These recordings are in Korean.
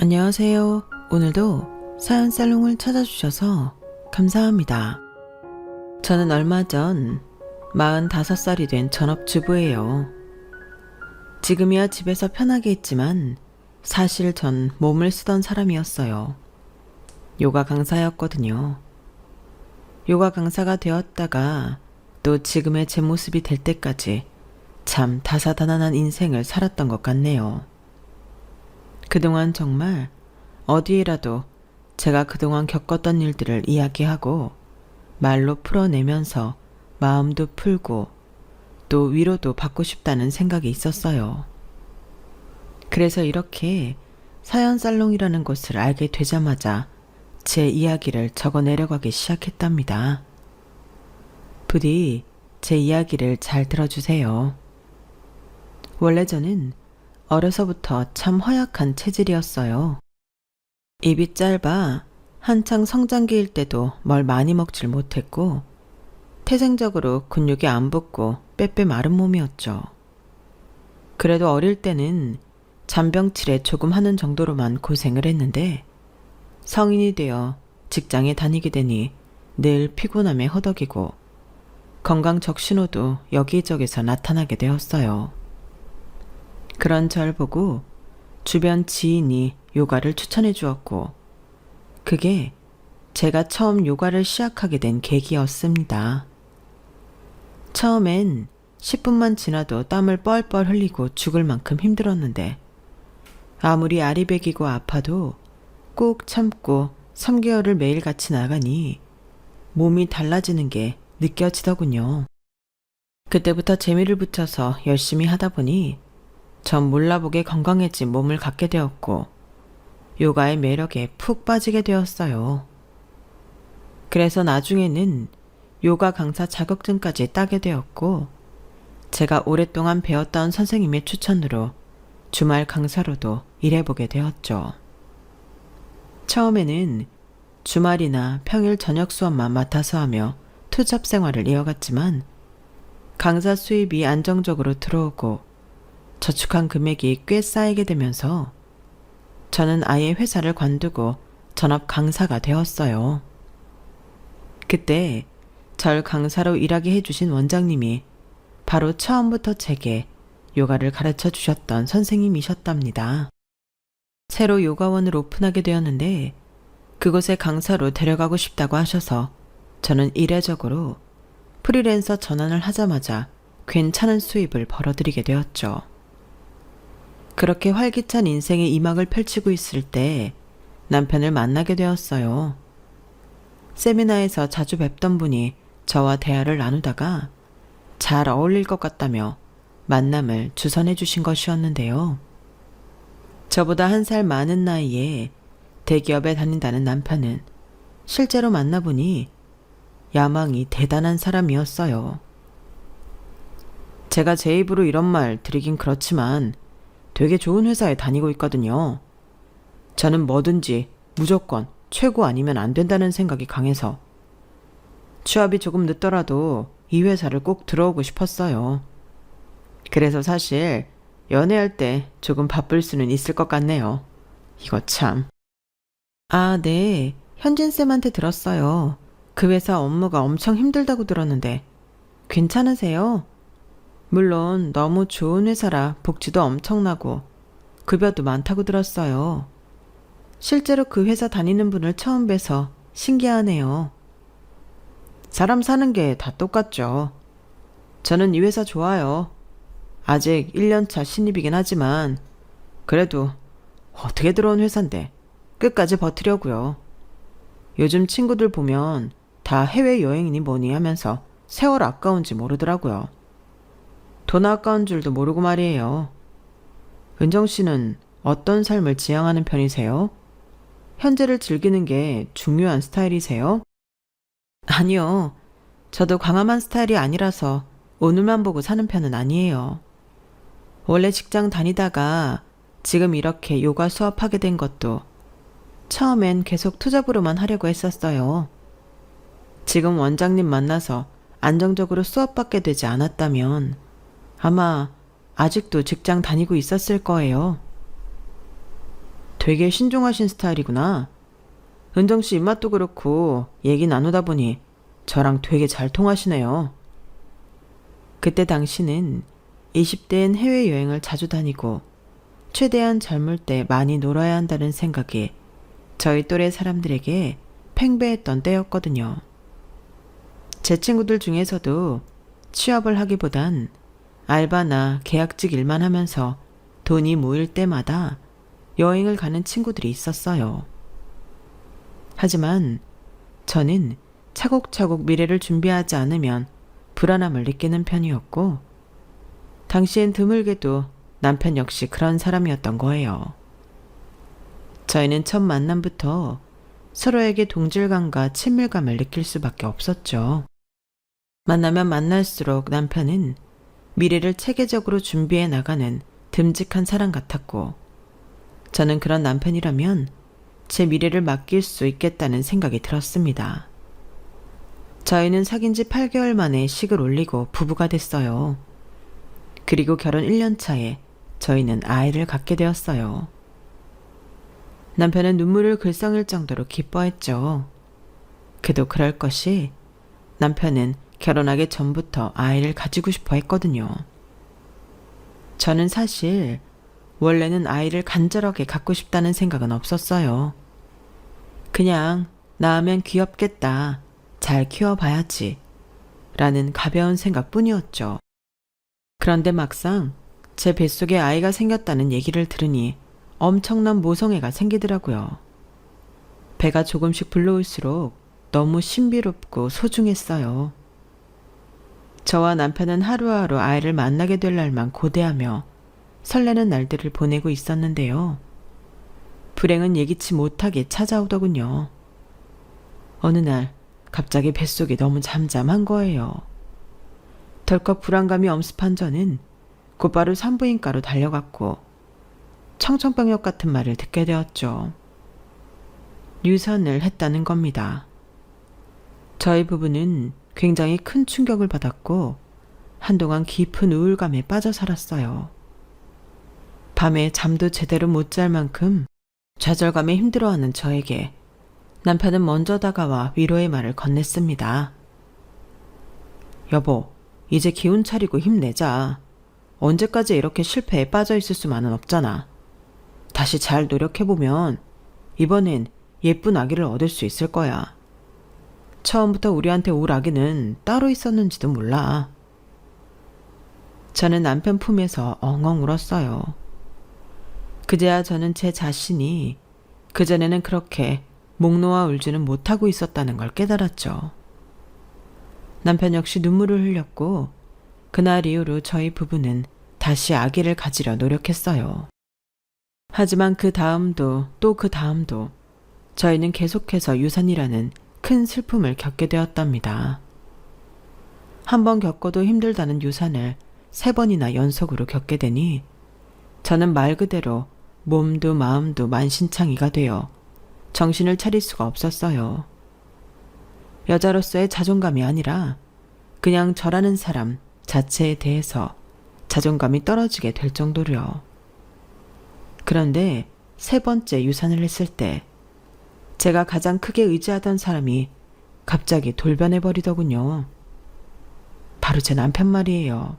안녕하세요. 오늘도 사연 살롱을 찾아주셔서 감사합니다. 저는 얼마 전 45살이 된 전업주부예요. 지금이야 집에서 편하게 있지만 사실 전 몸을 쓰던 사람이었어요. 요가 강사였거든요. 요가 강사가 되었다가 또 지금의 제 모습이 될 때까지 참 다사다난한 인생을 살았던 것 같네요. 그동안 정말 어디에라도 제가 그동안 겪었던 일들을 이야기하고 말로 풀어내면서 마음도 풀고 또 위로도 받고 싶다는 생각이 있었어요. 그래서 이렇게 사연살롱이라는 곳을 알게 되자마자 제 이야기를 적어 내려가기 시작했답니다. 부디 제 이야기를 잘 들어주세요. 원래 저는 어려서부터 참 허약한 체질이었어요. 입이 짧아 한창 성장기일 때도 뭘 많이 먹질 못했고 태생적으로 근육이 안 붙고 빼빼 마른 몸이었죠. 그래도 어릴 때는 잔병치레 조금 하는 정도로만 고생을 했는데 성인이 되어 직장에 다니게 되니 늘 피곤함에 허덕이고 건강 적신호도 여기저기서 나타나게 되었어요. 그런 절 보고 주변 지인이 요가를 추천해 주었고 그게 제가 처음 요가를 시작하게 된 계기였습니다. 처음엔 10분만 지나도 땀을 뻘뻘 흘리고 죽을 만큼 힘들었는데 아무리 아리백이고 아파도 꼭 참고 3개월을 매일같이 나가니 몸이 달라지는 게 느껴지더군요. 그때부터 재미를 붙여서 열심히 하다 보니 전 몰라보게 건강해진 몸을 갖게 되었고 요가의 매력에 푹 빠지게 되었어요. 그래서 나중에는 요가 강사 자격증까지 따게 되었고 제가 오랫동안 배웠던 선생님의 추천으로 주말 강사로도 일해보게 되었죠. 처음에는 주말이나 평일 저녁 수업만 맡아서 하며 투잡 생활을 이어갔지만 강사 수입이 안정적으로 들어오고 저축한 금액이 꽤 쌓이게 되면서 저는 아예 회사를 관두고 전업 강사가 되었어요. 그때 절 강사로 일하게 해주신 원장님이 바로 처음부터 제게 요가를 가르쳐 주셨던 선생님이셨답니다. 새로 요가원을 오픈하게 되었는데 그곳에 강사로 데려가고 싶다고 하셔서 저는 이례적으로 프리랜서 전환을 하자마자 괜찮은 수입을 벌어들이게 되었죠. 그렇게 활기찬 인생의 이막을 펼치고 있을 때 남편을 만나게 되었어요. 세미나에서 자주 뵙던 분이 저와 대화를 나누다가 잘 어울릴 것 같다며 만남을 주선해 주신 것이었는데요. 저보다 1살 많은 나이에 대기업에 다닌다는 남편은 실제로 만나보니 야망이 대단한 사람이었어요. 제가 제 입으로 이런 말 드리긴 그렇지만 되게 좋은 회사에 다니고 있거든요. 저는 뭐든지 무조건 최고 아니면 안 된다는 생각이 강해서 취업이 조금 늦더라도 이 회사를 꼭 들어오고 싶었어요. 그래서 사실 연애할 때 조금 바쁠 수는 있을 것 같네요. 이거 참. 아, 네. 현진쌤한테 들었어요. 그 회사 업무가 엄청 힘들다고 들었는데 괜찮으세요? 물론 너무 좋은 회사라 복지도 엄청나고 급여도 많다고 들었어요. 실제로 그 회사 다니는 분을 처음 뵈서 신기하네요. 사람 사는 게 다 똑같죠. 저는 이 회사 좋아요. 아직 1년차 신입이긴 하지만 그래도 어떻게 들어온 회사인데 끝까지 버티려고요. 요즘 친구들 보면 다 해외여행이니 뭐니 하면서 세월 아까운지 모르더라고요. 돈 아까운 줄도 모르고 말이에요. 은정 씨는 어떤 삶을 지향하는 편이세요? 현재를 즐기는 게 중요한 스타일이세요? 아니요. 저도 광활한 스타일이 아니라서 오늘만 보고 사는 편은 아니에요. 원래 직장 다니다가 지금 이렇게 요가 수업하게 된 것도 처음엔 계속 투잡으로만 하려고 했었어요. 지금 원장님 만나서 안정적으로 수업받게 되지 않았다면 아마 아직도 직장 다니고 있었을 거예요. 되게 신중하신 스타일이구나. 은정 씨 입맛도 그렇고 얘기 나누다 보니 저랑 되게 잘 통하시네요. 그때 당시는 20대엔 해외여행을 자주 다니고 최대한 젊을 때 많이 놀아야 한다는 생각이 저희 또래 사람들에게 팽배했던 때였거든요. 제 친구들 중에서도 취업을 하기보단 알바나 계약직 일만 하면서 돈이 모일 때마다 여행을 가는 친구들이 있었어요. 하지만 저는 차곡차곡 미래를 준비하지 않으면 불안함을 느끼는 편이었고, 당시엔 드물게도 남편 역시 그런 사람이었던 거예요. 저희는 첫 만남부터 서로에게 동질감과 친밀감을 느낄 수밖에 없었죠. 만나면 만날수록 남편은 미래를 체계적으로 준비해 나가는 듬직한 사람 같았고, 저는 그런 남편이라면 제 미래를 맡길 수 있겠다는 생각이 들었습니다. 저희는 사귄 지 8개월 만에 식을 올리고 부부가 됐어요. 그리고 결혼 1년 차에 저희는 아이를 갖게 되었어요. 남편은 눈물을 글썽일 정도로 기뻐했죠. 그도 그럴 것이 남편은 결혼하기 전부터 아이를 가지고 싶어 했거든요. 저는 사실 원래는 아이를 간절하게 갖고 싶다는 생각은 없었어요. 그냥 낳으면 귀엽겠다. 잘 키워봐야지. 라는 가벼운 생각뿐이었죠. 그런데 막상 제 뱃속에 아이가 생겼다는 얘기를 들으니 엄청난 모성애가 생기더라고요. 배가 조금씩 불러올수록 너무 신비롭고 소중했어요. 저와 남편은 하루하루 아이를 만나게 될 날만 고대하며 설레는 날들을 보내고 있었는데요. 불행은 예기치 못하게 찾아오더군요. 어느 날 갑자기 뱃속이 너무 잠잠한 거예요. 덜컥 불안감이 엄습한 저는 곧바로 산부인과로 달려갔고 청천벽력 같은 말을 듣게 되었죠. 유산을 했다는 겁니다. 저희 부부는 굉장히 큰 충격을 받았고 한동안 깊은 우울감에 빠져 살았어요. 밤에 잠도 제대로 못 잘 만큼 좌절감에 힘들어하는 저에게 남편은 먼저 다가와 위로의 말을 건넸습니다. 여보, 이제 기운 차리고 힘내자. 언제까지 이렇게 실패에 빠져 있을 수만은 없잖아. 다시 잘 노력해보면 이번엔 예쁜 아기를 얻을 수 있을 거야. 처음부터 우리한테 올 아기는 따로 있었는지도 몰라. 저는 남편 품에서 엉엉 울었어요. 그제야 저는 제 자신이 그전에는 그렇게 목 놓아 울지는 못하고 있었다는 걸 깨달았죠. 남편 역시 눈물을 흘렸고 그날 이후로 저희 부부는 다시 아기를 가지려 노력했어요. 하지만 그 다음도 또 그 다음도 저희는 계속해서 유산이라는 큰 슬픔을 겪게 되었답니다. 한 번 겪어도 힘들다는 유산을 3번이나 연속으로 겪게 되니 저는 말 그대로 몸도 마음도 만신창이가 되어 정신을 차릴 수가 없었어요. 여자로서의 자존감이 아니라 그냥 저라는 사람 자체에 대해서 자존감이 떨어지게 될 정도로요. 그런데 3번째 유산을 했을 때 제가 가장 크게 의지하던 사람이 갑자기 돌변해버리더군요. 바로 제 남편 말이에요.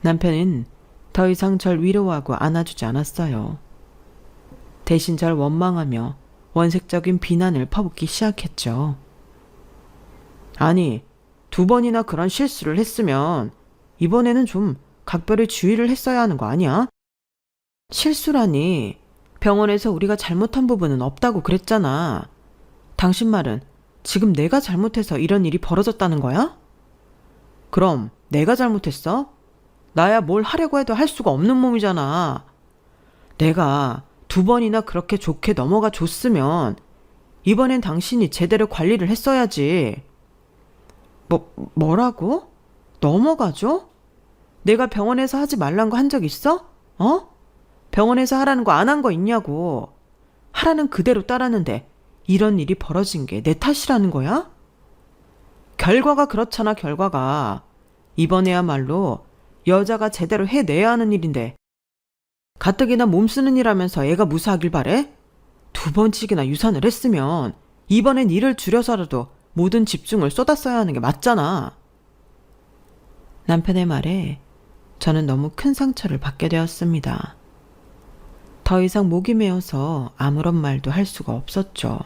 남편은 더 이상 절 위로하고 안아주지 않았어요. 대신 절 원망하며 원색적인 비난을 퍼붓기 시작했죠. 아니, 2번이나 그런 실수를 했으면 이번에는 좀 각별히 주의를 했어야 하는 거 아니야? 실수라니, 병원에서 우리가 잘못한 부분은 없다고 그랬잖아. 당신 말은 지금 내가 잘못해서 이런 일이 벌어졌다는 거야? 그럼 내가 잘못했어? 나야 뭘 하려고 해도 할 수가 없는 몸이잖아. 내가 2번이나 그렇게 좋게 넘어가 줬으면 이번엔 당신이 제대로 관리를 했어야지. 뭐라고? 넘어가줘? 내가 병원에서 하지 말란 거 한 적 있어? 병원에서 하라는 거 안 한 거 있냐고. 하라는 그대로 따랐는데 이런 일이 벌어진 게 내 탓이라는 거야? 결과가 그렇잖아, 결과가. 이번에야말로 여자가 제대로 해내야 하는 일인데 가뜩이나 몸 쓰는 일 하면서 애가 무사하길 바래? 2번씩이나 유산을 했으면 이번엔 일을 줄여서라도 모든 집중을 쏟았어야 하는 게 맞잖아. 남편의 말에 저는 너무 큰 상처를 받게 되었습니다. 더 이상 목이 메어서 아무런 말도 할 수가 없었죠.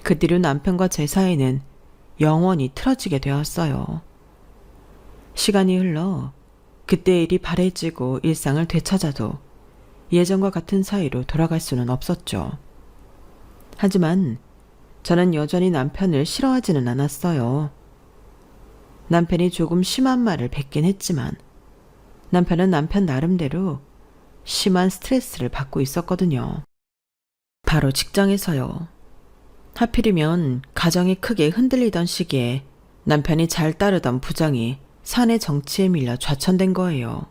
그 뒤로 남편과 제 사이는 영원히 틀어지게 되었어요. 시간이 흘러 그때 일이 바래지고 일상을 되찾아도 예전과 같은 사이로 돌아갈 수는 없었죠. 하지만 저는 여전히 남편을 싫어하지는 않았어요. 남편이 조금 심한 말을 뱉긴 했지만 남편은 남편 나름대로 심한 스트레스를 받고 있었거든요. 바로 직장에서요. 하필이면 가정이 크게 흔들리던 시기에 남편이 잘 따르던 부장이 사내 정치에 밀려 좌천된 거예요.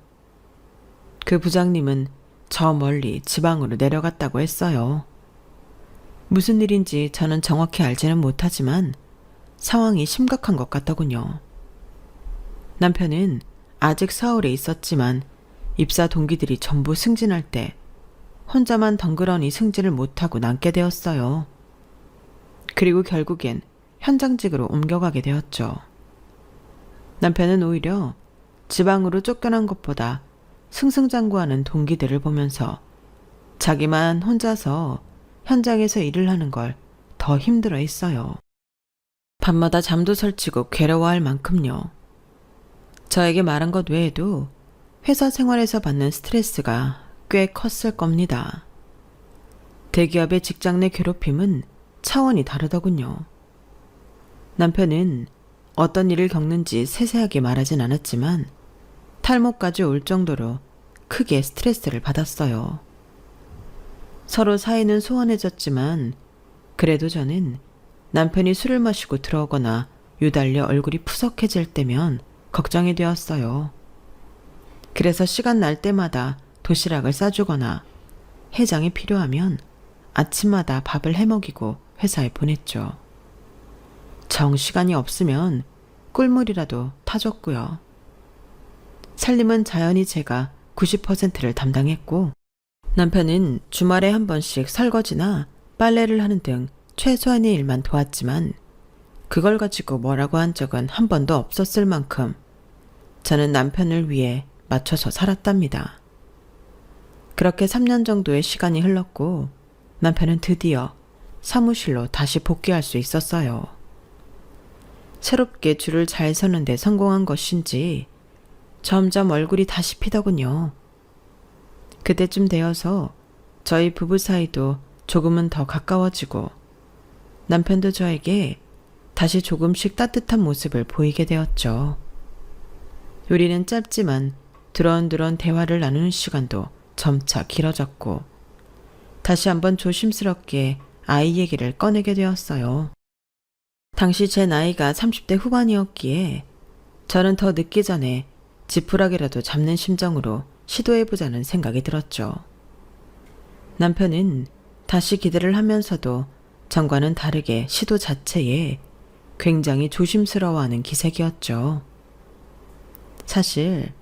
그 부장님은 저 멀리 지방으로 내려갔다고 했어요. 무슨 일인지 저는 정확히 알지는 못하지만 상황이 심각한 것 같더군요. 남편은 아직 서울에 있었지만 입사 동기들이 전부 승진할 때 혼자만 덩그러니 승진을 못하고 남게 되었어요. 그리고 결국엔 현장직으로 옮겨가게 되었죠. 남편은 오히려 지방으로 쫓겨난 것보다 승승장구하는 동기들을 보면서 자기만 혼자서 현장에서 일을 하는 걸 더 힘들어 했어요. 밤마다 잠도 설치고 괴로워할 만큼요. 저에게 말한 것 외에도 회사 생활에서 받는 스트레스가 꽤 컸을 겁니다. 대기업의 직장 내 괴롭힘은 차원이 다르더군요. 남편은 어떤 일을 겪는지 세세하게 말하진 않았지만 탈모까지 올 정도로 크게 스트레스를 받았어요. 서로 사이는 소원해졌지만 그래도 저는 남편이 술을 마시고 들어오거나 유달리 얼굴이 푸석해질 때면 걱정이 되었어요. 그래서 시간 날 때마다 도시락을 싸주거나 해장이 필요하면 아침마다 밥을 해먹이고 회사에 보냈죠. 정시간이 없으면 꿀물이라도 타줬고요. 살림은 자연히 제가 90%를 담당했고 남편은 주말에 한 번씩 설거지나 빨래를 하는 등 최소한의 일만 도왔지만 그걸 가지고 뭐라고 한 적은 한 번도 없었을 만큼 저는 남편을 위해 맞춰서 살았답니다. 그렇게 3년 정도의 시간이 흘렀고 남편은 드디어 사무실로 다시 복귀할 수 있었어요. 새롭게 줄을 잘 서는데 성공한 것인지 점점 얼굴이 다시 피더군요. 그때쯤 되어서 저희 부부 사이도 조금은 더 가까워지고 남편도 저에게 다시 조금씩 따뜻한 모습을 보이게 되었죠. 우리는 짧지만 두런두런 대화를 나누는 시간도 점차 길어졌고 다시 한번 조심스럽게 아이 얘기를 꺼내게 되었어요. 당시 제 나이가 30대 후반이었기에 저는 더 늦기 전에 지푸라기라도 잡는 심정으로 시도해보자는 생각이 들었죠. 남편은 다시 기대를 하면서도 전과는 다르게 시도 자체에 굉장히 조심스러워하는 기색이었죠. 사실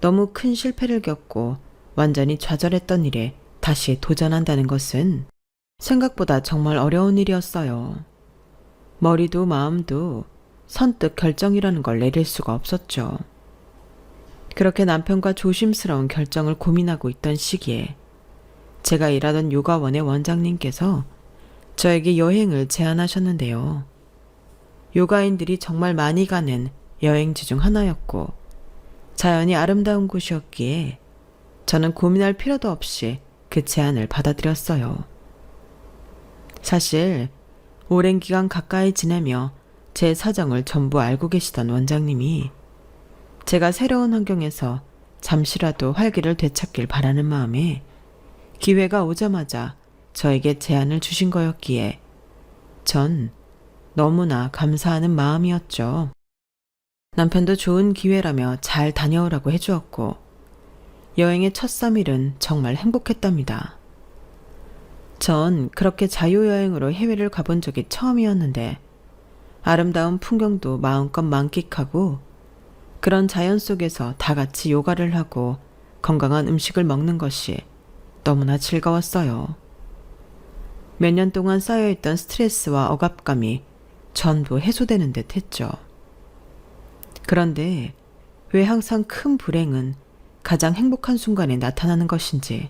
너무 큰 실패를 겪고 완전히 좌절했던 일에 다시 도전한다는 것은 생각보다 정말 어려운 일이었어요. 머리도 마음도 선뜻 결정이라는 걸 내릴 수가 없었죠. 그렇게 남편과 조심스러운 결정을 고민하고 있던 시기에 제가 일하던 요가원의 원장님께서 저에게 여행을 제안하셨는데요. 요가인들이 정말 많이 가는 여행지 중 하나였고 자연이 아름다운 곳이었기에 저는 고민할 필요도 없이 그 제안을 받아들였어요. 사실 오랜 기간 가까이 지내며 제 사정을 전부 알고 계시던 원장님이 제가 새로운 환경에서 잠시라도 활기를 되찾길 바라는 마음에 기회가 오자마자 저에게 제안을 주신 거였기에 전 너무나 감사하는 마음이었죠. 남편도 좋은 기회라며 잘 다녀오라고 해주었고 여행의 첫 3일은 정말 행복했답니다. 전 그렇게 자유여행으로 해외를 가본 적이 처음이었는데 아름다운 풍경도 마음껏 만끽하고 그런 자연 속에서 다 같이 요가를 하고 건강한 음식을 먹는 것이 너무나 즐거웠어요. 몇 년 동안 쌓여있던 스트레스와 억압감이 전부 해소되는 듯 했죠. 그런데 왜 항상 큰 불행은 가장 행복한 순간에 나타나는 것인지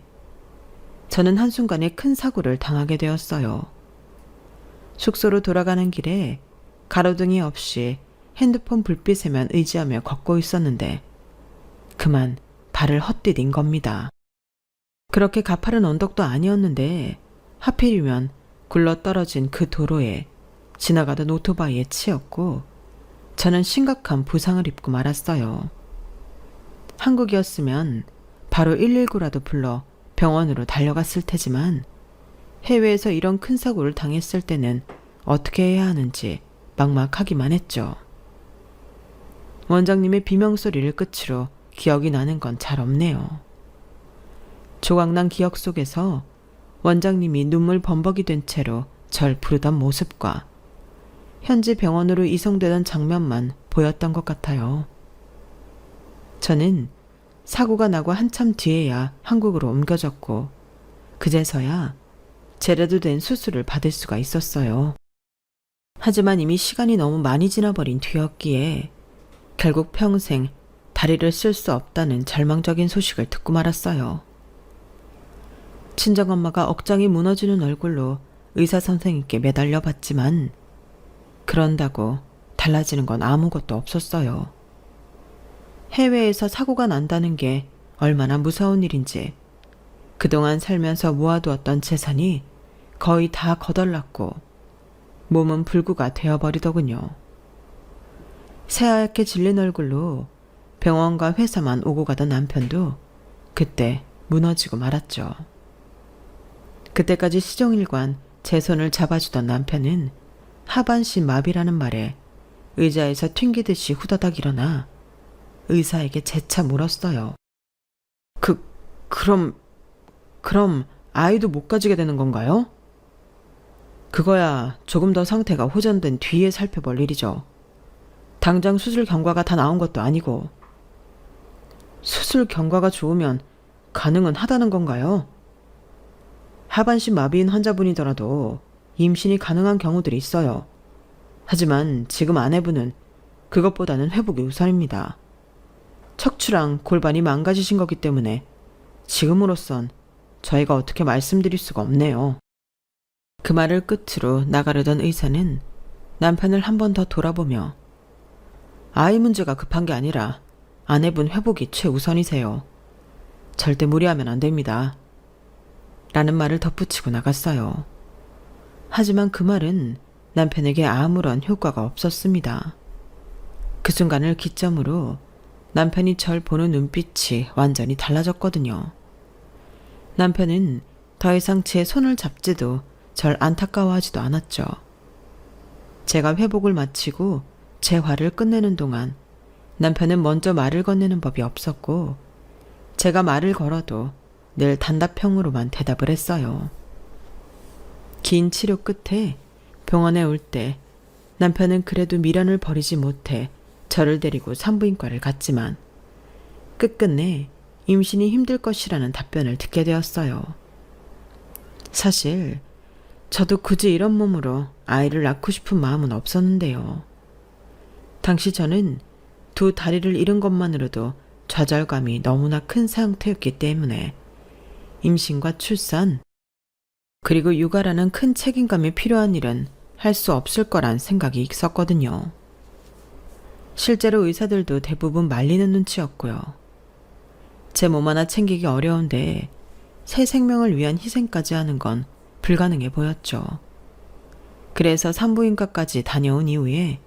저는 한순간에 큰 사고를 당하게 되었어요. 숙소로 돌아가는 길에 가로등이 없이 핸드폰 불빛에만 의지하며 걷고 있었는데 그만 발을 헛디딘 겁니다. 그렇게 가파른 언덕도 아니었는데 하필이면 굴러떨어진 그 도로에 지나가던 오토바이에 치였고 저는 심각한 부상을 입고 말았어요. 한국이었으면 바로 119라도 불러 병원으로 달려갔을 테지만 해외에서 이런 큰 사고를 당했을 때는 어떻게 해야 하는지 막막하기만 했죠. 원장님의 비명소리를 끝으로 기억이 나는 건 잘 없네요. 조각난 기억 속에서 원장님이 눈물 범벅이 된 채로 절 부르던 모습과 현지 병원으로 이송되던 장면만 보였던 것 같아요. 저는 사고가 나고 한참 뒤에야 한국으로 옮겨졌고 그제서야 제대로 된 수술을 받을 수가 있었어요. 하지만 이미 시간이 너무 많이 지나버린 뒤였기에 결국 평생 다리를 쓸 수 없다는 절망적인 소식을 듣고 말았어요. 친정엄마가 억장이 무너지는 얼굴로 의사 선생님께 매달려 봤지만 그런다고 달라지는 건 아무것도 없었어요. 해외에서 사고가 난다는 게 얼마나 무서운 일인지 그동안 살면서 모아두었던 재산이 거의 다 거덜났고 몸은 불구가 되어버리더군요. 새하얗게 질린 얼굴로 병원과 회사만 오고 가던 남편도 그때 무너지고 말았죠. 그때까지 시종일관 제 손을 잡아주던 남편은 하반신 마비라는 말에 의자에서 튕기듯이 후다닥 일어나 의사에게 재차 물었어요. 그럼 아이도 못 가지게 되는 건가요? 그거야 조금 더 상태가 호전된 뒤에 살펴볼 일이죠. 당장 수술 경과가 다 나온 것도 아니고. 수술 경과가 좋으면 가능은 하다는 건가요? 하반신 마비인 환자분이더라도 임신이 가능한 경우들이 있어요. 하지만 지금 아내분은 그것보다는 회복이 우선입니다. 척추랑 골반이 망가지신 거기 때문에 지금으로선 저희가 어떻게 말씀드릴 수가 없네요. 그 말을 끝으로 나가려던 의사는 남편을 한 번 더 돌아보며 아이 문제가 급한 게 아니라 아내분 회복이 최우선이세요. 절대 무리하면 안 됩니다. 라는 말을 덧붙이고 나갔어요. 하지만 그 말은 남편에게 아무런 효과가 없었습니다. 그 순간을 기점으로 남편이 절 보는 눈빛이 완전히 달라졌거든요. 남편은 더 이상 제 손을 잡지도 절 안타까워하지도 않았죠. 제가 회복을 마치고 제 화를 끝내는 동안 남편은 먼저 말을 건네는 법이 없었고 제가 말을 걸어도 늘 단답형으로만 대답을 했어요. 긴 치료 끝에 병원에 올 때 남편은 그래도 미련을 버리지 못해 저를 데리고 산부인과를 갔지만 끝끝내 임신이 힘들 것이라는 답변을 듣게 되었어요. 사실 저도 굳이 이런 몸으로 아이를 낳고 싶은 마음은 없었는데요. 당시 저는 두 다리를 잃은 것만으로도 좌절감이 너무나 큰 상태였기 때문에 임신과 출산, 그리고 육아라는 큰 책임감이 필요한 일은 할 수 없을 거란 생각이 있었거든요. 실제로 의사들도 대부분 말리는 눈치였고요. 제 몸 하나 챙기기 어려운데 새 생명을 위한 희생까지 하는 건 불가능해 보였죠. 그래서 산부인과까지 다녀온 이후에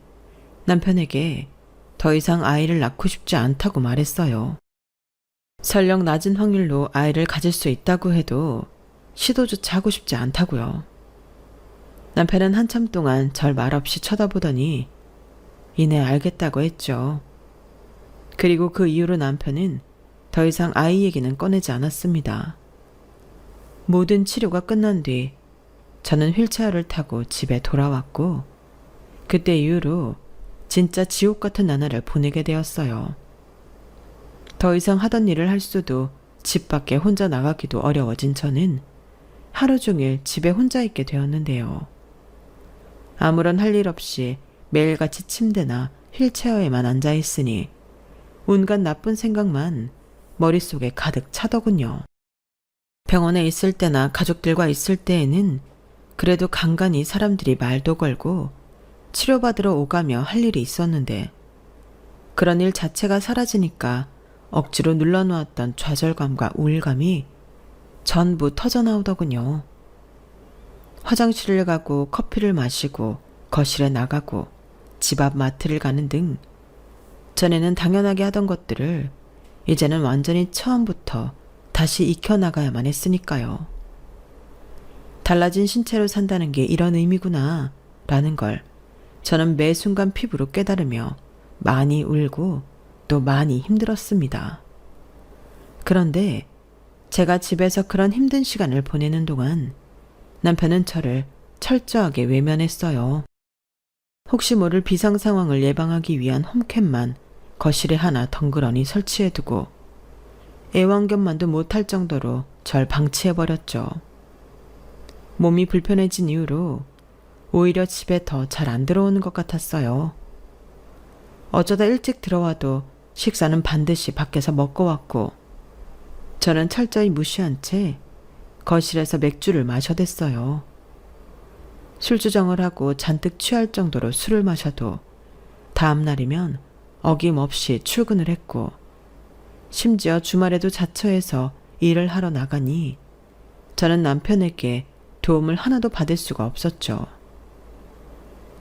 남편에게 더 이상 아이를 낳고 싶지 않다고 말했어요. 설령 낮은 확률로 아이를 가질 수 있다고 해도 시도조차 하고 싶지 않다고요. 남편은 한참 동안 절 말없이 쳐다보더니 이내 알겠다고 했죠. 그리고 그 이후로 남편은 더 이상 아이 얘기는 꺼내지 않았습니다. 모든 치료가 끝난 뒤 저는 휠체어를 타고 집에 돌아왔고 그때 이후로 진짜 지옥 같은 나날을 보내게 되었어요. 더 이상 하던 일을 할 수도 집 밖에 혼자 나가기도 어려워진 저는 하루 종일 집에 혼자 있게 되었는데요. 아무런 할 일 없이 매일같이 침대나 휠체어에만 앉아 있으니 온갖 나쁜 생각만 머릿속에 가득 차더군요. 병원에 있을 때나 가족들과 있을 때에는 그래도 간간히 사람들이 말도 걸고 치료받으러 오가며 할 일이 있었는데 그런 일 자체가 사라지니까 억지로 눌러놓았던 좌절감과 우울감이 전부 터져나오더군요. 화장실을 가고 커피를 마시고 거실에 나가고 집 앞 마트를 가는 등 전에는 당연하게 하던 것들을 이제는 완전히 처음부터 다시 익혀나가야만 했으니까요. 달라진 신체로 산다는 게 이런 의미구나 라는 걸 저는 매 순간 피부로 깨달으며 많이 울고 또 많이 힘들었습니다. 그런데 제가 집에서 그런 힘든 시간을 보내는 동안 남편은 저를 철저하게 외면했어요. 혹시 모를 비상 상황을 예방하기 위한 홈캠만 거실에 하나 덩그러니 설치해두고 애완견만도 못할 정도로 절 방치해버렸죠. 몸이 불편해진 이후로 오히려 집에 더 잘 안 들어오는 것 같았어요. 어쩌다 일찍 들어와도 식사는 반드시 밖에서 먹고 왔고 저는 철저히 무시한 채 거실에서 맥주를 마셔댔어요. 술주정을 하고 잔뜩 취할 정도로 술을 마셔도 다음 날이면 어김없이 출근을 했고 심지어 주말에도 자처해서 일을 하러 나가니 저는 남편에게 도움을 하나도 받을 수가 없었죠.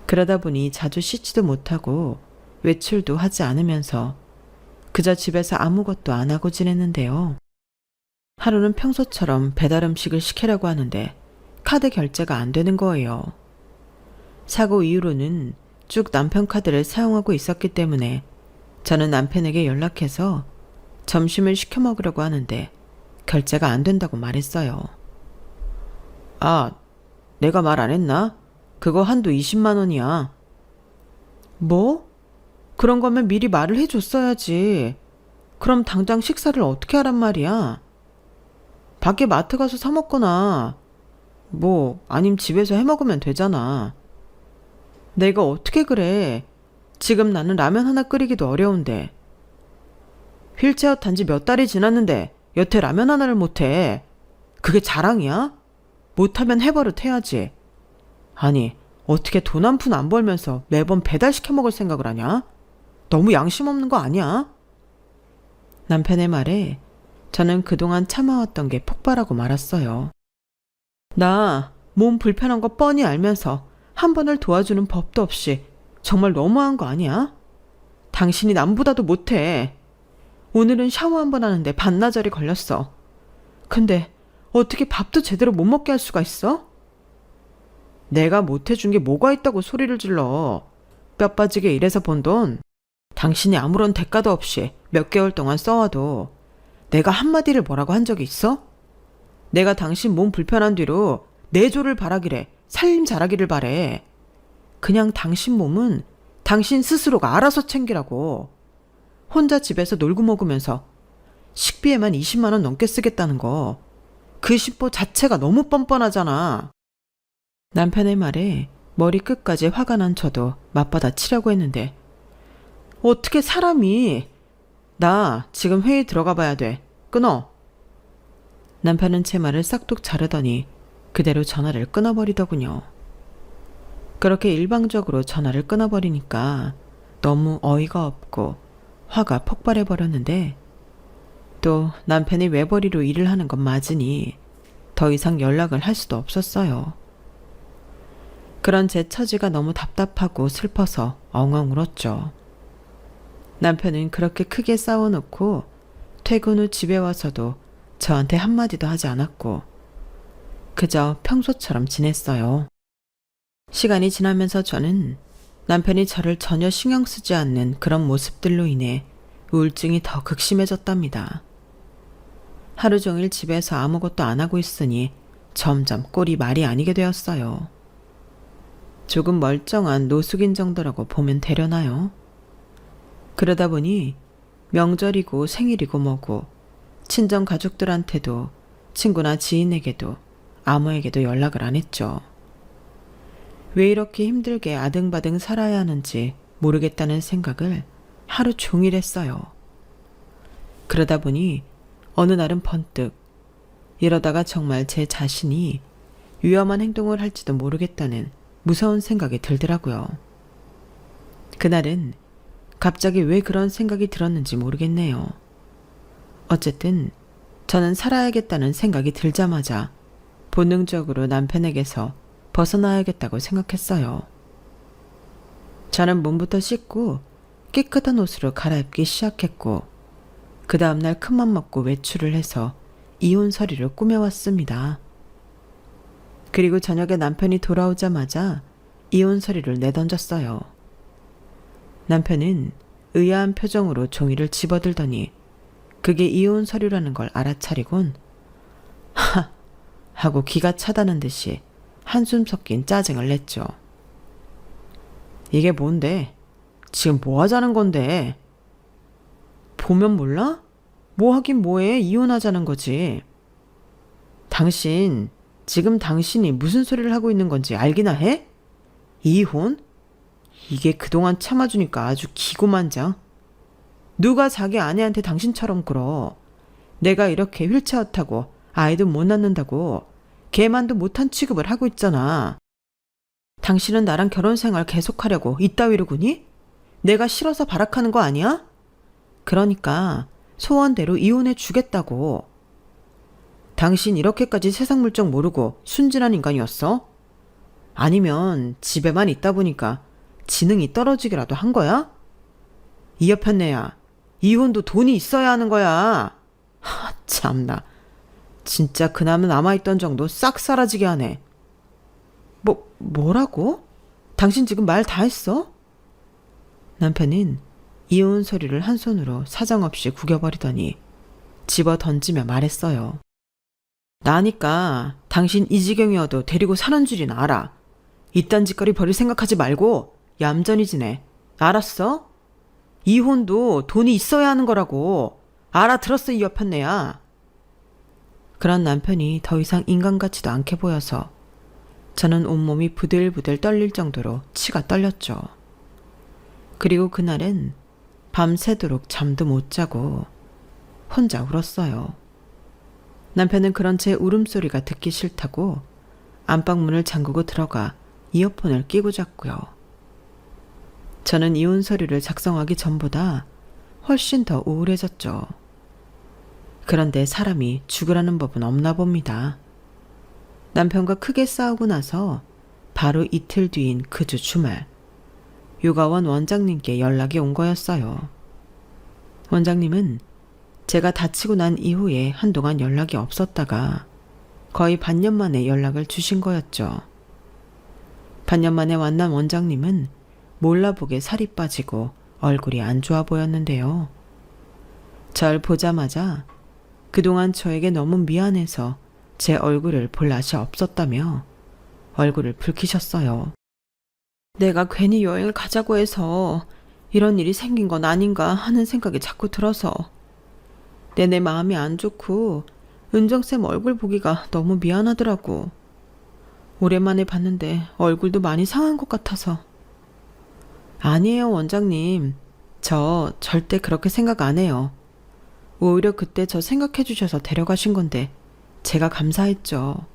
그러다 보니 자주 씻지도 못하고 외출도 하지 않으면서 그저 집에서 아무것도 안 하고 지냈는데요. 하루는 평소처럼 배달 음식을 시키려고 하는데 카드 결제가 안 되는 거예요. 사고 이후로는 쭉 남편 카드를 사용하고 있었기 때문에 저는 남편에게 연락해서 점심을 시켜 먹으려고 하는데 결제가 안 된다고 말했어요. 아, 내가 말 안 했나? 그거 한도 20만 원이야. 뭐? 그런 거면 미리 말을 해줬어야지. 그럼 당장 식사를 어떻게 하란 말이야? 밖에 마트 가서 사 먹거나 아님 집에서 해 먹으면 되잖아. 내가 어떻게 그래. 지금 나는 라면 하나 끓이기도 어려운데. 휠체어 탄 지 몇 달이 지났는데 여태 라면 하나를 못해. 그게 자랑이야? 못하면 해버릇 해야지. 아니, 어떻게 돈 한 푼 안 벌면서 매번 배달시켜 먹을 생각을 하냐? 너무 양심 없는 거 아니야? 남편의 말에 저는 그동안 참아왔던 게 폭발하고 말았어요. 나 몸 불편한 거 뻔히 알면서 한 번을 도와주는 법도 없이 정말 너무한 거 아니야? 당신이 남보다도 못해. 오늘은 샤워 한 번 하는데 반나절이 걸렸어. 근데 어떻게 밥도 제대로 못 먹게 할 수가 있어? 내가 못해준 게 뭐가 있다고 소리를 질러. 뼈 빠지게 일해서 번 돈 당신이 아무런 대가도 없이 몇 개월 동안 써와도 내가 한마디를 뭐라고 한 적이 있어? 내가 당신 몸 불편한 뒤로 내조를 바라기래 살림 잘하기를 바래. 그냥 당신 몸은 당신 스스로가 알아서 챙기라고. 혼자 집에서 놀고 먹으면서 식비에만 20만 원 넘게 쓰겠다는 거, 그 심보 자체가 너무 뻔뻔하잖아. 남편의 말에 머리끝까지 화가 난 저도 맞받아치려고 했는데 어떻게 사람이. 나 지금 회의 들어가 봐야 돼. 끊어. 남편은 제 말을 싹둑 자르더니 그대로 전화를 끊어버리더군요. 그렇게 일방적으로 전화를 끊어버리니까 너무 어이가 없고 화가 폭발해버렸는데 또 남편이 외벌이로 일을 하는 건 맞으니 더 이상 연락을 할 수도 없었어요. 그런 제 처지가 너무 답답하고 슬퍼서 엉엉 울었죠. 남편은 그렇게 크게 싸워놓고 퇴근 후 집에 와서도 저한테 한마디도 하지 않았고 그저 평소처럼 지냈어요. 시간이 지나면서 저는 남편이 저를 전혀 신경 쓰지 않는 그런 모습들로 인해 우울증이 더 극심해졌답니다. 하루 종일 집에서 아무것도 안 하고 있으니 점점 꼴이 말이 아니게 되었어요. 조금 멀쩡한 노숙인 정도라고 보면 되려나요? 그러다 보니 명절이고 생일이고 뭐고 친정 가족들한테도 친구나 지인에게도 아무에게도 연락을 안 했죠. 왜 이렇게 힘들게 아등바등 살아야 하는지 모르겠다는 생각을 하루 종일 했어요. 그러다 보니 어느 날은 번뜩 이러다가 정말 제 자신이 위험한 행동을 할지도 모르겠다는 무서운 생각이 들더라고요. 그날은 갑자기 왜 그런 생각이 들었는지 모르겠네요. 어쨌든 저는 살아야겠다는 생각이 들자마자 본능적으로 남편에게서 벗어나야겠다고 생각했어요. 저는 몸부터 씻고 깨끗한 옷으로 갈아입기 시작했고 그 다음날 큰맘 먹고 외출을 해서 이혼 서류를 꾸며왔습니다. 그리고 저녁에 남편이 돌아오자마자 이혼 서류를 내던졌어요. 남편은 의아한 표정으로 종이를 집어들더니 그게 이혼 서류라는 걸 알아차리곤 하! 하고 기가 차다는 듯이 한숨 섞인 짜증을 냈죠. 이게 뭔데? 지금 뭐 하자는 건데? 보면 몰라? 뭐 하긴 뭐해? 이혼하자는 거지. 당신, 지금 당신이 무슨 소리를 하고 있는 건지 알기나 해? 이혼? 이게 그동안 참아주니까 아주 기고만장. 누가 자기 아내한테 당신처럼 굴어. 내가 이렇게 휠체어 타고 아이도 못 낳는다고 개만도 못한 취급을 하고 있잖아. 당신은 나랑 결혼 생활 계속하려고 이따위로 구니? 내가 싫어서 발악하는 거 아니야? 그러니까 소원대로 이혼해 주겠다고. 당신 이렇게까지 세상 물정 모르고 순진한 인간이었어? 아니면 집에만 있다 보니까 지능이 떨어지기라도 한 거야? 이 여편네야, 이혼도 돈이 있어야 하는 거야. 하, 참나. 진짜 그나마 남아있던 정도 싹 사라지게 하네. 뭐라고? 당신 지금 말 다 했어? 남편은 이혼 서류를 한 손으로 사정없이 구겨버리더니 집어 던지며 말했어요. 나니까 당신 이 지경이어도 데리고 사는 줄이나 알아. 이딴 짓거리 버릴 생각하지 말고 얌전히 지내. 알았어? 이혼도 돈이 있어야 하는 거라고. 알아들었어, 이 여편네야. 그런 남편이 더 이상 인간 같지도 않게 보여서 저는 온몸이 부들부들 떨릴 정도로 치가 떨렸죠. 그리고 그날은 밤새도록 잠도 못 자고 혼자 울었어요. 남편은 그런 제 울음소리가 듣기 싫다고 안방문을 잠그고 들어가 이어폰을 끼고 잤고요. 저는 이혼 서류를 작성하기 전보다 훨씬 더 우울해졌죠. 그런데 사람이 죽으라는 법은 없나 봅니다. 남편과 크게 싸우고 나서 바로 이틀 뒤인 그 주 주말, 요가원 원장님께 연락이 온 거였어요. 원장님은 제가 다치고 난 이후에 한동안 연락이 없었다가 거의 반년 만에 연락을 주신 거였죠. 반년 만에 만난 원장님은 몰라보게 살이 빠지고 얼굴이 안 좋아 보였는데요. 절 보자마자 그동안 저에게 너무 미안해서 제 얼굴을 볼 낯이 없었다며 얼굴을 붉히셨어요. 내가 괜히 여행을 가자고 해서 이런 일이 생긴 건 아닌가 하는 생각이 자꾸 들어서 내내 마음이 안 좋고 은정쌤 얼굴 보기가 너무 미안하더라고. 오랜만에 봤는데 얼굴도 많이 상한 것 같아서. 아니에요, 원장님. 저 절대 그렇게 생각 안 해요. 오히려 그때 저 생각해 주셔서 데려가신 건데 제가 감사했죠.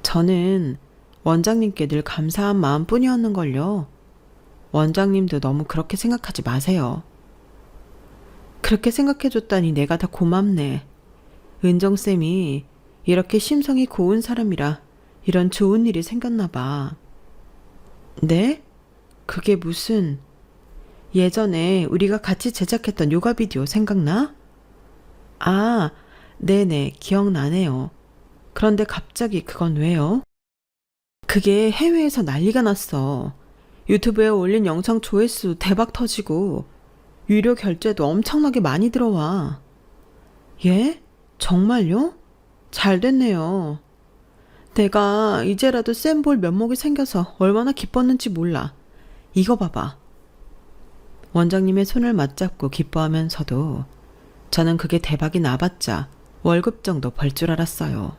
저는 원장님께 늘 감사한 마음뿐이었는걸요. 원장님도 너무 그렇게 생각하지 마세요. 그렇게 생각해줬다니 내가 다 고맙네. 은정쌤이 이렇게 심성이 고운 사람이라 이런 좋은 일이 생겼나 봐. 네? 그게 무슨... 예전에 우리가 같이 제작했던 요가 비디오 생각나? 아, 네네, 기억나네요. 그런데 갑자기 그건 왜요? 그게 해외에서 난리가 났어. 유튜브에 올린 영상 조회수 대박 터지고 유료 결제도 엄청나게 많이 들어와. 예? 정말요? 잘 됐네요. 내가 이제라도 쌤 볼 면목이 생겨서 얼마나 기뻤는지 몰라. 이거 봐봐. 원장님의 손을 맞잡고 기뻐하면서도 저는 그게 대박이 나봤자 월급 정도 벌 줄 알았어요.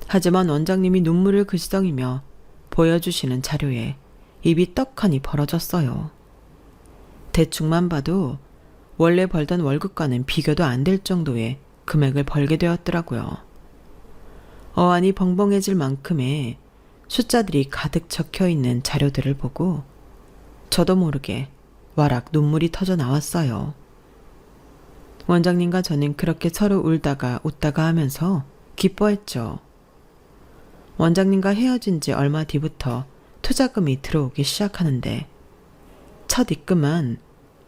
하지만 원장님이 눈물을 글썽이며 보여주시는 자료에 입이 떡하니 벌어졌어요. 대충만 봐도 원래 벌던 월급과는 비교도 안 될 정도의 금액을 벌게 되었더라고요. 어안이 벙벙해질 만큼의 숫자들이 가득 적혀 있는 자료들을 보고 저도 모르게 와락 눈물이 터져 나왔어요. 원장님과 저는 그렇게 서로 울다가 웃다가 하면서 기뻐했죠. 원장님과 헤어진 지 얼마 뒤부터 투자금이 들어오기 시작하는데 첫 입금은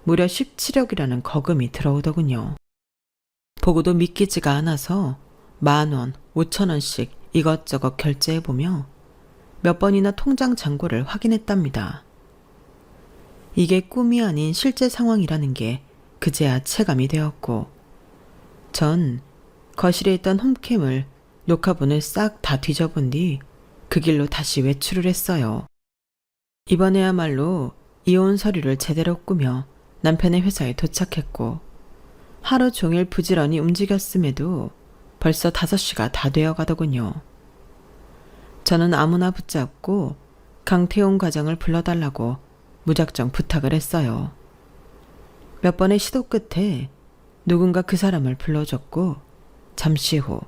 무려 17억이라는 거금이 들어오더군요. 보고도 믿기지가 않아서 10,000원, 5,000원씩 이것저것 결제해보며 몇 번이나 통장 잔고를 확인했답니다. 이게 꿈이 아닌 실제 상황이라는 게 그제야 체감이 되었고 전 거실에 있던 홈캠을 녹화본을 싹 다 뒤져본 뒤 그 길로 다시 외출을 했어요. 이번에야말로 이혼 서류를 제대로 꾸며 남편의 회사에 도착했고 하루 종일 부지런히 움직였음에도 벌써 5시가 다 되어 가더군요. 저는 아무나 붙잡고 강태용 과장을 불러달라고 무작정 부탁을 했어요. 몇 번의 시도 끝에 누군가 그 사람을 불러줬고 잠시 후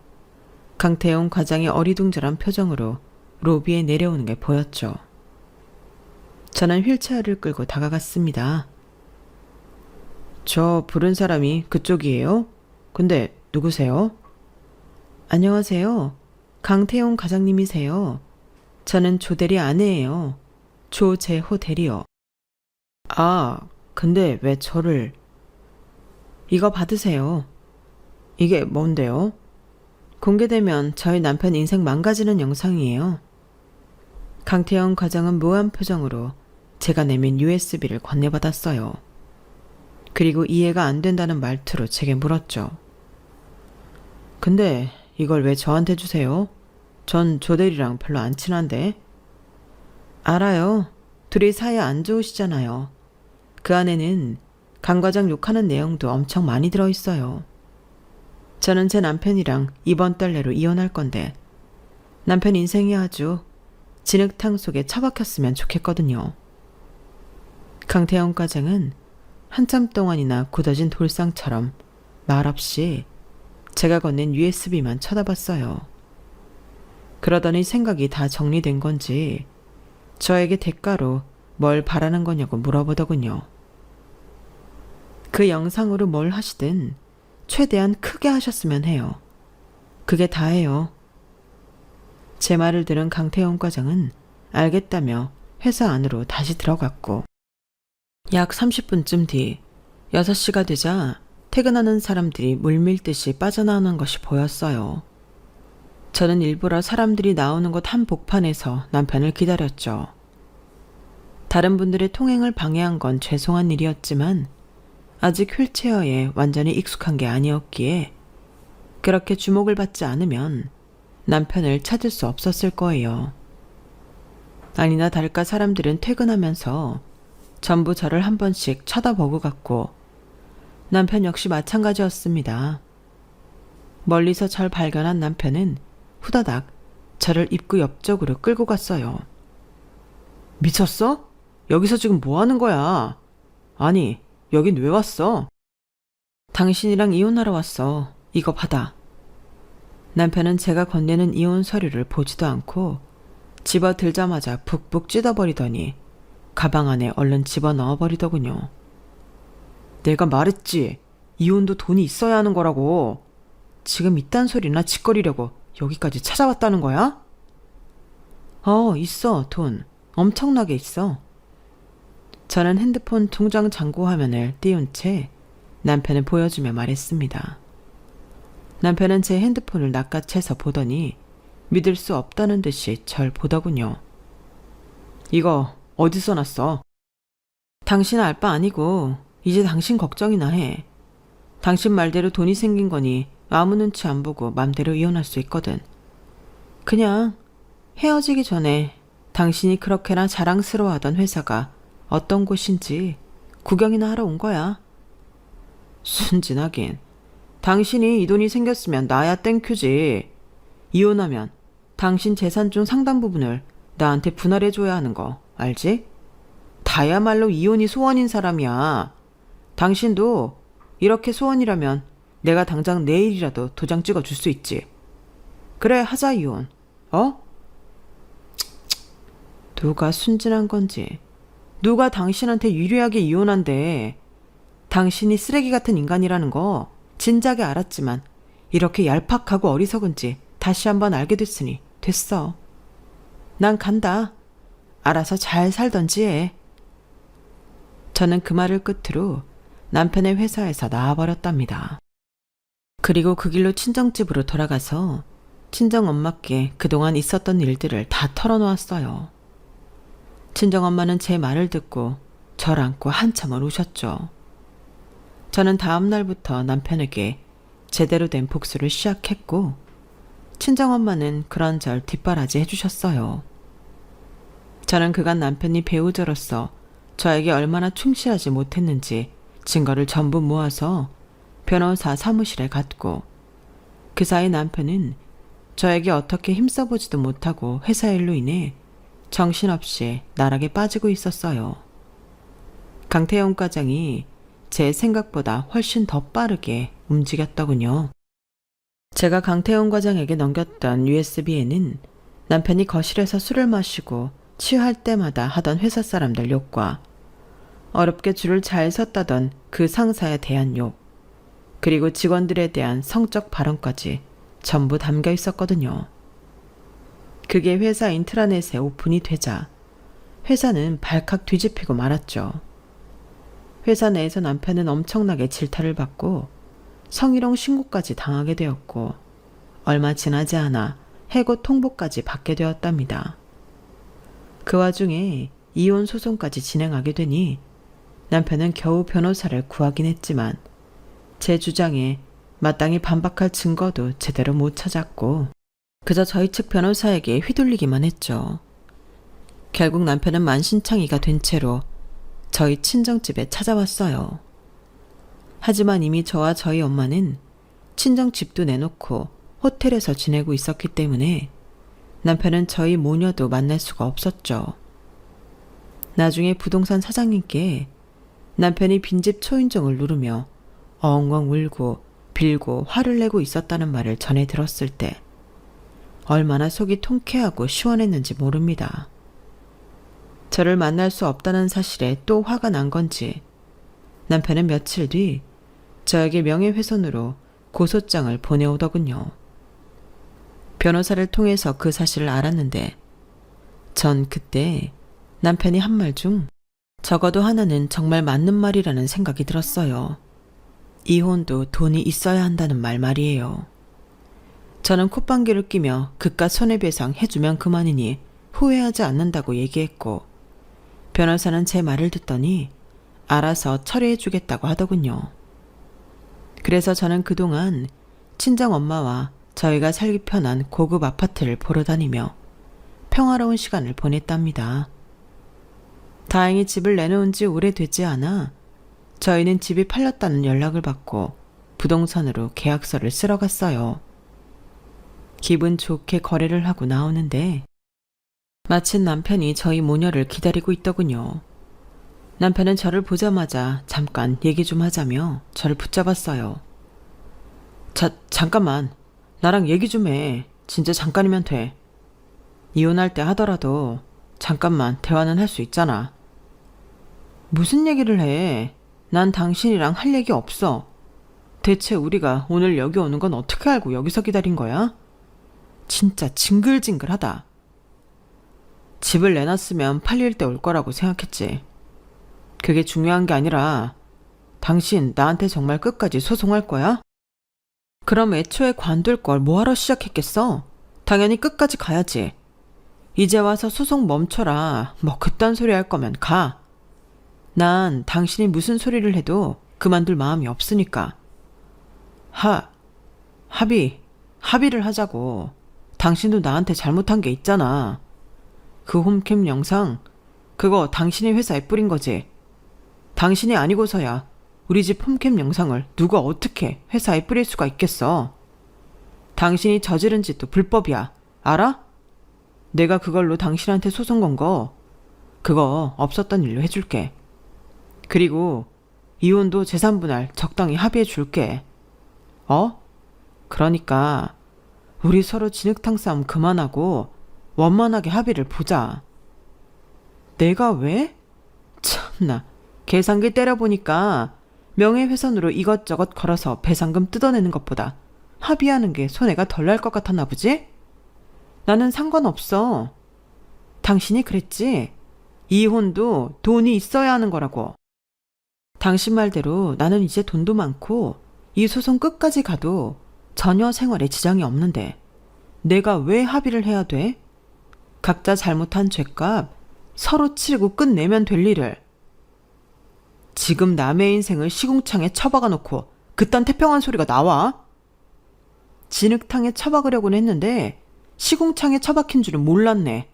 강태용 과장이 어리둥절한 표정으로 로비에 내려오는 게 보였죠. 저는 휠체어를 끌고 다가갔습니다. 저 부른 사람이 그쪽이에요? 근데 누구세요? 안녕하세요. 강태용 과장님이세요. 저는 조대리 아내예요. 조재호 대리요. 아, 근데 왜 저를... 이거 받으세요. 이게 뭔데요? 공개되면 저희 남편 인생 망가지는 영상이에요. 강태영 과장은 묘한 표정으로 제가 내민 USB를 건네받았어요. 그리고 이해가 안 된다는 말투로 제게 물었죠. 근데 이걸 왜 저한테 주세요? 전 조대리랑 별로 안 친한데. 알아요. 둘이 사이 안 좋으시잖아요. 그 안에는 강 과장 욕하는 내용도 엄청 많이 들어있어요. 저는 제 남편이랑 이번 달 내로 이혼할 건데 남편 인생이 아주 진흙탕 속에 처박혔으면 좋겠거든요. 강태영 과장은 한참 동안이나 굳어진 돌상처럼 말없이 제가 건넨 USB만 쳐다봤어요. 그러더니 생각이 다 정리된 건지 저에게 대가로 뭘 바라는 거냐고 물어보더군요. 그 영상으로 뭘 하시든 최대한 크게 하셨으면 해요. 그게 다예요. 제 말을 들은 강태영 과장은 알겠다며 회사 안으로 다시 들어갔고 약 30분쯤 뒤 6시가 되자 퇴근하는 사람들이 물밀듯이 빠져나오는 것이 보였어요. 저는 일부러 사람들이 나오는 곳 한복판에서 남편을 기다렸죠. 다른 분들의 통행을 방해한 건 죄송한 일이었지만 아직 휠체어에 완전히 익숙한 게 아니었기에 그렇게 주목을 받지 않으면 남편을 찾을 수 없었을 거예요. 아니나 다를까 사람들은 퇴근하면서 전부 저를 한 번씩 쳐다보고 갔고 남편 역시 마찬가지였습니다. 멀리서 절 발견한 남편은 후다닥 저를 입구 옆쪽으로 끌고 갔어요. 미쳤어? 여기서 지금 뭐 하는 거야? 아니, 여긴 왜 왔어? 당신이랑 이혼하러 왔어. 이거 받아. 남편은 제가 건네는 이혼 서류를 보지도 않고 집어들자마자 북북 찢어버리더니 가방 안에 얼른 집어넣어버리더군요. 내가 말했지. 이혼도 돈이 있어야 하는 거라고. 지금 이딴 소리나 짓거리려고 여기까지 찾아왔다는 거야? 있어, 돈. 엄청나게 있어. 저는 핸드폰 통장 잔고 화면을 띄운 채 남편을 보여주며 말했습니다. 남편은 제 핸드폰을 낚아채서 보더니 믿을 수 없다는 듯이 절 보더군요. 이거 어디서 났어? 당신 알 바 아니고 이제 당신 걱정이나 해. 당신 말대로 돈이 생긴 거니 아무 눈치 안 보고 맘대로 이혼할 수 있거든. 그냥 헤어지기 전에 당신이 그렇게나 자랑스러워하던 회사가 어떤 곳인지 구경이나 하러 온 거야. 순진하긴. 당신이 이 돈이 생겼으면 나야 땡큐지. 이혼하면 당신 재산 중 상당 부분을 나한테 분할해줘야 하는 거 알지? 다야말로 이혼이 소원인 사람이야. 당신도 이렇게 소원이라면 내가 당장 내일이라도 도장 찍어줄 수 있지. 그래, 하자 이혼. 어? 누가 순진한 건지, 누가 당신한테 유리하게 이혼한대. 당신이 쓰레기 같은 인간이라는 거 진작에 알았지만 이렇게 얄팍하고 어리석은지 다시 한번 알게 됐으니 됐어. 난 간다. 알아서 잘 살던지 해. 저는 그 말을 끝으로 남편의 회사에서 나와버렸답니다. 그리고 그 길로 친정집으로 돌아가서 친정엄마께 그동안 있었던 일들을 다 털어놓았어요. 친정엄마는 제 말을 듣고 절 안고 한참을 우셨죠. 저는 다음 날부터 남편에게 제대로 된 복수를 시작했고 친정엄마는 그런절 뒷바라지 해주셨어요. 저는 그간 남편이 배우자로서 저에게 얼마나 충실하지 못했는지 증거를 전부 모아서 변호사 사무실에 갔고 그 사이 남편은 저에게 어떻게 힘써보지도 못하고 회사 일로 인해 정신없이 나락에 빠지고 있었어요. 강태영 과장이 제 생각보다 훨씬 더 빠르게 움직였더군요. 제가 강태영 과장에게 넘겼던 USB에는 남편이 거실에서 술을 마시고 취할 때마다 하던 회사 사람들 욕과 어렵게 줄을 잘 섰다던 그 상사에 대한 욕, 그리고 직원들에 대한 성적 발언까지 전부 담겨 있었거든요. 그게 회사 인트라넷에 오픈이 되자 회사는 발칵 뒤집히고 말았죠. 회사 내에서 남편은 엄청나게 질타를 받고 성희롱 신고까지 당하게 되었고 얼마 지나지 않아 해고 통보까지 받게 되었답니다. 그 와중에 이혼 소송까지 진행하게 되니 남편은 겨우 변호사를 구하긴 했지만 제 주장에 마땅히 반박할 증거도 제대로 못 찾았고 그저 저희 측 변호사에게 휘둘리기만 했죠. 결국 남편은 만신창이가 된 채로 저희 친정집에 찾아왔어요. 하지만 이미 저와 저희 엄마는 친정집도 내놓고 호텔에서 지내고 있었기 때문에 남편은 저희 모녀도 만날 수가 없었죠. 나중에 부동산 사장님께 남편이 빈집 초인종을 누르며 엉엉 울고 빌고 화를 내고 있었다는 말을 전해 들었을 때 얼마나 속이 통쾌하고 시원했는지 모릅니다. 저를 만날 수 없다는 사실에 또 화가 난 건지 남편은 며칠 뒤 저에게 명예훼손으로 고소장을 보내오더군요. 변호사를 통해서 그 사실을 알았는데 전 그때 남편이 한 말 중 적어도 하나는 정말 맞는 말이라는 생각이 들었어요. 이혼도 돈이 있어야 한다는 말 말이에요. 저는 콧방귀를 끼며 그깟 손해배상 해주면 그만이니 후회하지 않는다고 얘기했고 변호사는 제 말을 듣더니 알아서 처리해주겠다고 하더군요. 그래서 저는 그동안 친정엄마와 저희가 살기 편한 고급 아파트를 보러 다니며 평화로운 시간을 보냈답니다. 다행히 집을 내놓은 지 오래되지 않아 저희는 집이 팔렸다는 연락을 받고 부동산으로 계약서를 쓰러 갔어요. 기분 좋게 거래를 하고 나오는데 마침 남편이 저희 모녀를 기다리고 있더군요. 남편은 저를 보자마자 잠깐 얘기 좀 하자며 저를 붙잡았어요. 잠깐만. 나랑 얘기 좀 해. 진짜 잠깐이면 돼. 이혼할 때 하더라도 잠깐만 대화는 할 수 있잖아. 무슨 얘기를 해? 난 당신이랑 할 얘기 없어. 대체 우리가 오늘 여기 오는 건 어떻게 알고 여기서 기다린 거야? 진짜 징글징글하다. 집을 내놨으면 팔릴 때 올 거라고 생각했지. 그게 중요한 게 아니라 당신 나한테 정말 끝까지 소송할 거야? 그럼 애초에 관둘 걸 뭐하러 시작했겠어? 당연히 끝까지 가야지. 이제 와서 소송 멈춰라. 뭐 그딴 소리 할 거면 가. 난 당신이 무슨 소리를 해도 그만둘 마음이 없으니까. 합의를 하자고. 당신도 나한테 잘못한 게 있잖아. 그 홈캠 영상, 그거 당신의 회사에 뿌린 거지. 당신이 아니고서야 우리 집 홈캠 영상을 누가 어떻게 회사에 뿌릴 수가 있겠어. 당신이 저지른 짓도 불법이야. 알아? 내가 그걸로 당신한테 소송 건 거 그거 없었던 일로 해줄게. 그리고 이혼도 재산 분할 적당히 합의해 줄게. 그러니까 우리 서로 진흙탕 싸움 그만하고 원만하게 합의를 보자. 내가 왜? 참나, 계산기 때려보니까 명예훼손으로 이것저것 걸어서 배상금 뜯어내는 것보다 합의하는 게 손해가 덜 날 것 같았나 보지? 나는 상관없어. 당신이 그랬지? 이혼도 돈이 있어야 하는 거라고. 당신 말대로 나는 이제 돈도 많고 이 소송 끝까지 가도 전혀 생활에 지장이 없는데 내가 왜 합의를 해야 돼? 각자 잘못한 죄값 서로 치르고 끝내면 될 일을. 지금 남의 인생을 시궁창에 처박아 놓고 그딴 태평한 소리가 나와? 진흙탕에 처박으려고는 했는데 시궁창에 처박힌 줄은 몰랐네.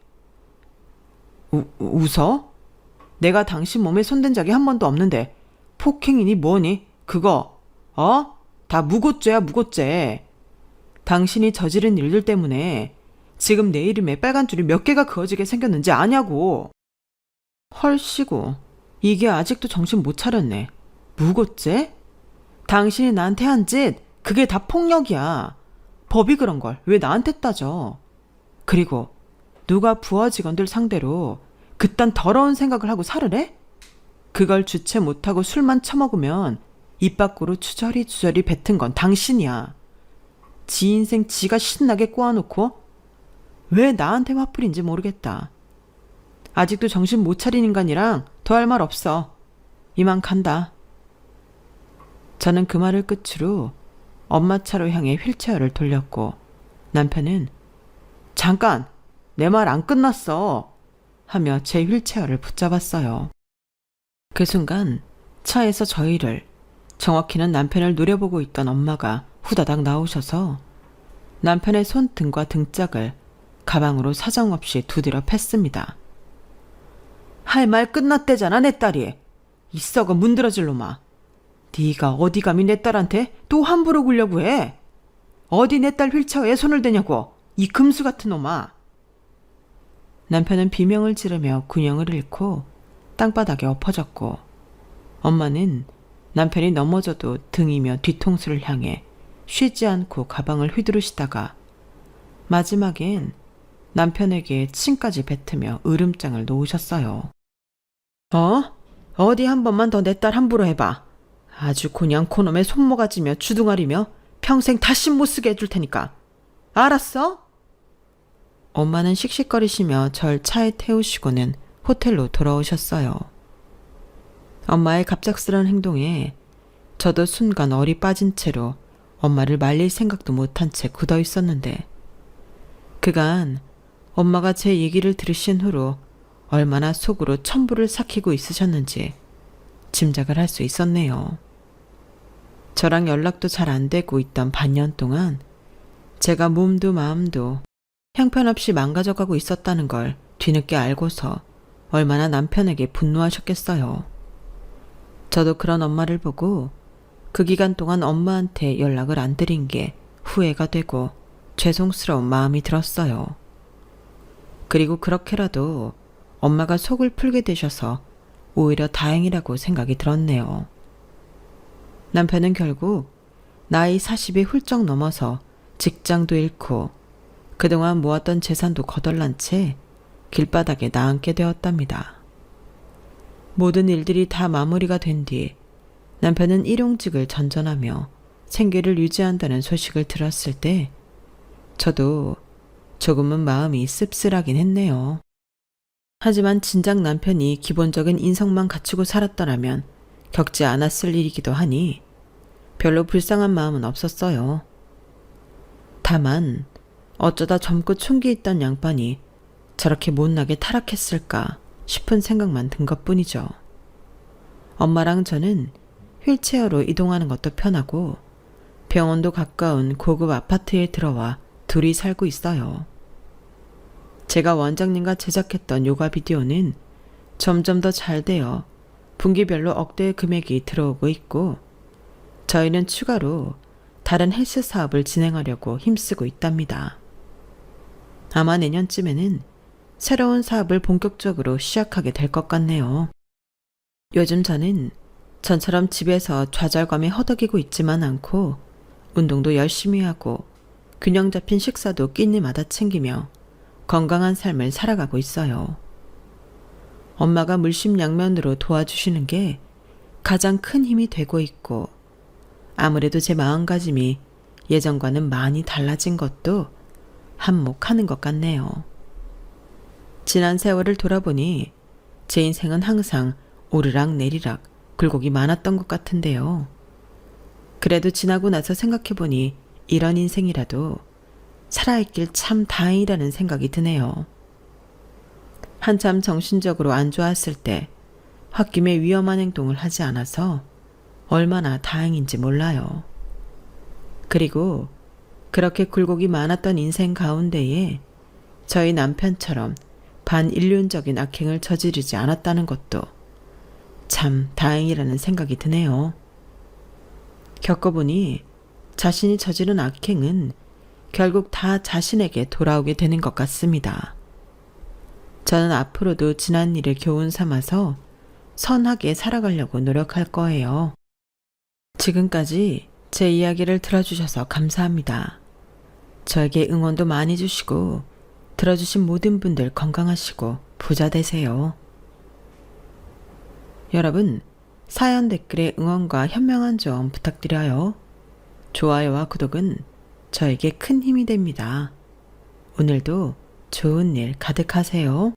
웃어? 내가 당신 몸에 손댄 적이 한 번도 없는데 폭행이니 뭐니? 그거 다 무고죄야, 무고죄. 당신이 저지른 일들 때문에 지금 내 이름에 빨간 줄이 몇 개가 그어지게 생겼는지 아냐고. 헐씨고, 이게 아직도 정신 못 차렸네. 무고죄? 당신이 나한테 한 짓 그게 다 폭력이야. 법이 그런 걸 왜 나한테 따져. 그리고 누가 부하 직원들 상대로 그딴 더러운 생각을 하고 살으래? 그걸 주체 못하고 술만 처먹으면 입 밖으로 주저리 뱉은 건 당신이야. 지 인생 지가 신나게 꼬아놓고 왜 나한테 화풀인지 모르겠다. 아직도 정신 못 차린 인간이랑 더 할 말 없어. 이만 간다. 저는 그 말을 끝으로 엄마 차로 향해 휠체어를 돌렸고 남편은 잠깐! 내 말 안 끝났어! 하며 제 휠체어를 붙잡았어요. 그 순간 차에서 저희를, 정확히는 남편을 노려보고 있던 엄마가 후다닥 나오셔서 남편의 손등과 등짝을 가방으로 사정없이 두드려 팼습니다. 할 말 끝났대잖아, 내 딸이. 이 썩어 문드러질 놈아. 네가 어디 감히 내 딸한테 또 함부로 굴려고 해? 어디 내 딸 휠체어에 손을 대냐고, 이 금수 같은 놈아. 남편은 비명을 지르며 균형을 잃고 땅바닥에 엎어졌고 엄마는 남편이 넘어져도 등이며 뒤통수를 향해 쉬지 않고 가방을 휘두르시다가 마지막엔 남편에게 침까지 뱉으며 으름장을 놓으셨어요. 어디 한 번만 더 내 딸 함부로 해봐. 아주 그냥 그놈의 손모가지며 주둥아리며 평생 다시 못 쓰게 해줄 테니까. 알았어? 엄마는 씩씩거리시며 절 차에 태우시고는 호텔로 돌아오셨어요. 엄마의 갑작스런 행동에 저도 순간 얼이 빠진 채로 엄마를 말릴 생각도 못한 채 굳어 있었는데 그간 엄마가 제 얘기를 들으신 후로 얼마나 속으로 천불을 삭히고 있으셨는지 짐작을 할 수 있었네요. 저랑 연락도 잘 안 되고 있던 반년 동안 제가 몸도 마음도 형편없이 망가져가고 있었다는 걸 뒤늦게 알고서 얼마나 남편에게 분노하셨겠어요. 저도 그런 엄마를 보고 그 기간 동안 엄마한테 연락을 안 드린 게 후회가 되고 죄송스러운 마음이 들었어요. 그리고 그렇게라도 엄마가 속을 풀게 되셔서 오히려 다행이라고 생각이 들었네요. 남편은 결국 나이 40이 훌쩍 넘어서 직장도 잃고 그동안 모았던 재산도 거덜난 채 길바닥에 나앉게 되었답니다. 모든 일들이 다 마무리가 된 뒤 남편은 일용직을 전전하며 생계를 유지한다는 소식을 들었을 때 저도 조금은 마음이 씁쓸하긴 했네요. 하지만 진작 남편이 기본적인 인성만 갖추고 살았더라면 겪지 않았을 일이기도 하니 별로 불쌍한 마음은 없었어요. 다만 어쩌다 젊고 총기 있던 양반이 저렇게 못나게 타락했을까 싶은 생각만 든 것뿐이죠. 엄마랑 저는 휠체어로 이동하는 것도 편하고 병원도 가까운 고급 아파트에 들어와 둘이 살고 있어요. 제가 원장님과 제작했던 요가 비디오는 점점 더 잘 되어 분기별로 억대의 금액이 들어오고 있고 저희는 추가로 다른 헬스 사업을 진행하려고 힘쓰고 있답니다. 아마 내년쯤에는 새로운 사업을 본격적으로 시작하게 될 것 같네요. 요즘 저는 전처럼 집에서 좌절감에 허덕이고 있지만 않고 운동도 열심히 하고 균형 잡힌 식사도 끼니마다 챙기며 건강한 삶을 살아가고 있어요. 엄마가 물심양면으로 도와주시는 게 가장 큰 힘이 되고 있고 아무래도 제 마음가짐이 예전과는 많이 달라진 것도 한몫하는 것 같네요. 지난 세월을 돌아보니 제 인생은 항상 오르락 내리락 굴곡이 많았던 것 같은데요. 그래도 지나고 나서 생각해보니 이런 인생이라도 살아있길 참 다행이라는 생각이 드네요. 한참 정신적으로 안 좋았을 때 홧김에 위험한 행동을 하지 않아서 얼마나 다행인지 몰라요. 그리고 그렇게 굴곡이 많았던 인생 가운데에 저희 남편처럼 반인륜적인 악행을 저지르지 않았다는 것도 참 다행이라는 생각이 드네요. 겪어보니 자신이 저지른 악행은 결국 다 자신에게 돌아오게 되는 것 같습니다. 저는 앞으로도 지난 일을 교훈 삼아서 선하게 살아가려고 노력할 거예요. 지금까지 제 이야기를 들어주셔서 감사합니다. 저에게 응원도 많이 주시고 들어주신 모든 분들 건강하시고 부자 되세요. 여러분, 사연 댓글에 응원과 현명한 조언 부탁드려요. 좋아요와 구독은 저에게 큰 힘이 됩니다. 오늘도 좋은 일 가득하세요.